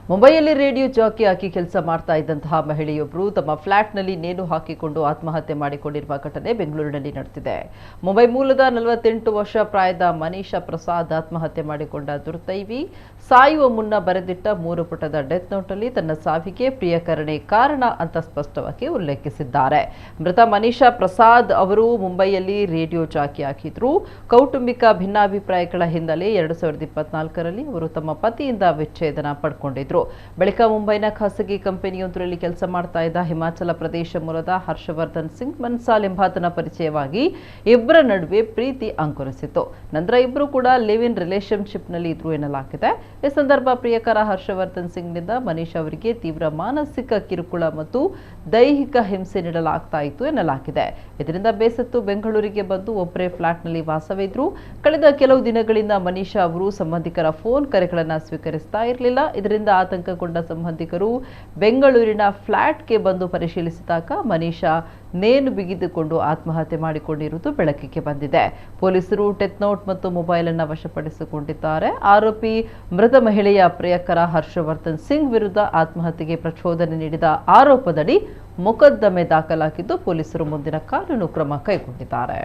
ಮುಂಬೈಯಲ್ಲಿ ರೇಡಿಯೋ ಜಾಕಿ ಆಗಿ ಕೆಲಸ ಮಾಡ್ತಾ ಇದ್ದಂತಹ ಮಹಿಳೆಯೊಬ್ಬರು ತಮ್ಮ ಫ್ಲಾಟ್ನಲ್ಲಿ ನೇಣು ಹಾಕಿಕೊಂಡು ಆತ್ಮಹತ್ಯೆ ಮಾಡಿಕೊಂಡಿರುವ ಘಟನೆ ಬೆಂಗಳೂರಿನಲ್ಲಿ ನಡೆದಿದೆ. ಮುಂಬೈ ಮೂಲದ 48 ವರ್ಷ ಪ್ರಾಯದ ಮನೀಷಾ ಪ್ರಸಾದ್ ಆತ್ಮಹತ್ಯೆ ಮಾಡಿಕೊಂಡ ದುರ್ದೈವಿ ಸಾಯುವ ಮುನ್ನ ಬರೆದಿಟ್ಟ 3 ಪುಟದ ಡೆತ್ ನೋಟ್ನಲ್ಲಿ ತನ್ನ ಸಾವಿಗೆ ಪ್ರಿಯಕರಣೆ ಕಾರಣ ಅಂತ ಸ್ಪಷ್ಟವಾಗಿ ಉಲ್ಲೇಖಿಸಿದ್ದಾರೆ. ಮೃತ ಮನೀಷಾ ಪ್ರಸಾದ್ ಅವರು ಮುಂಬೈಯಲ್ಲಿ ರೇಡಿಯೋ ಜಾಕಿ ಆಗಿದ್ರು. ಕೌಟುಂಬಿಕ ಭಿನ್ನಾಭಿಪ್ರಾಯಗಳ ಹಿನ್ನೆಲೆ 2024ರಲ್ಲಿ ಅವರು ತಮ್ಮ ಪತಿಯಿಂದ ವಿಚ್ಛೇದನ ಪಡ್ಕೊಂಡಿದ್ರು. ಬಳಿಕ ಮುಂಬೈನ ಖಾಸಗಿ ಕಂಪನಿಯೊಂದರಲ್ಲಿ ಕೆಲಸ ಮಾಡ್ತಾ ಇದ್ದ ಹಿಮಾಚಲ ಪ್ರದೇಶ ಮೂಲದ ಹರ್ಷವರ್ಧನ್ ಸಿಂಗ್ ಮನ್ಸಾಲ್ ಎಂಬಾತನ ಪರಿಚಯವಾಗಿ ಇಬ್ಬರ ನಡುವೆ ಪ್ರೀತಿ ಅಂಕುರಿಸಿತು. ನಂತರ ಇಬ್ಬರು ಕೂಡ ಲಿವ್ ಇನ್ ರಿಲೇಶನ್ಶಿಪ್ ನಲ್ಲಿ ಇದ್ರು ಎನ್ನಲಾಗಿದೆ. ಈ ಸಂದರ್ಭ ಪ್ರಿಯಕರ ಹರ್ಷವರ್ಧನ್ ಸಿಂಗ್ ನಿಂದ ಮನೀಷ್ ಅವರಿಗೆ ತೀವ್ರ ಮಾನಸಿಕ ಕಿರುಕುಳ ಮತ್ತು ದೈಹಿಕ ಹಿಂಸೆ ನೀಡಲಾಗ್ತಾ ಇತ್ತು ಎನ್ನಲಾಗಿದೆ. ಇದರಿಂದ ಬೇಸತ್ತು ಬೆಂಗಳೂರಿಗೆ ಬಂದು ಒಬ್ಬರೇ ಫ್ಲಾಟ್ನಲ್ಲಿ ವಾಸವಿದ್ರು. ಕಳೆದ ಕೆಲವು ದಿನಗಳಿಂದ ಮನೀಷಾ ಅವರು ಸಂಬಂಧಿಕರ ಫೋನ್ ಕರೆಗಳನ್ನು ಸ್ವೀಕರಿಸ್ತಾ ಇರಲಿಲ್ಲ. ಇದರಿಂದ ಆತಂಕಗೊಂಡ ಸಂಬಂಧಿಕರು ಬೆಂಗಳೂರಿನ ಫ್ಲಾಟ್ಗೆ ಬಂದು ಪರಿಶೀಲಿಸಿದಾಗ ಮನೀಷಾ ನೇಣು ಬಿಗಿದುಕೊಂಡು ಆತ್ಮಹತ್ಯೆ ಮಾಡಿಕೊಂಡಿರುವುದು ಬೆಳಕಿಗೆ ಬಂದಿದೆ. ಪೊಲೀಸರು ಡೆತ್ ನೋಟ್ ಮತ್ತು ಮೊಬೈಲ್ ಅನ್ನು ವಶಪಡಿಸಿಕೊಂಡಿದ್ದಾರೆ. ಆರೋಪಿ ಮೃತ ಮಹಿಳೆಯ ಪ್ರಿಯಕರ ಹರ್ಷವರ್ಧನ್ ಸಿಂಗ್ ವಿರುದ್ಧ ಆತ್ಮಹತ್ಯೆಗೆ ಪ್ರಚೋದನೆ ನೀಡಿದ ಆರೋಪದಡಿ ಮೊಕದ್ದಮೆ ದಾಖಲಾಗಿದ್ದು ಪೊಲೀಸರು ಮುಂದಿನ ಕಾನೂನು ಕ್ರಮ ಕೈಗೊಂಡಿದ್ದಾರೆ.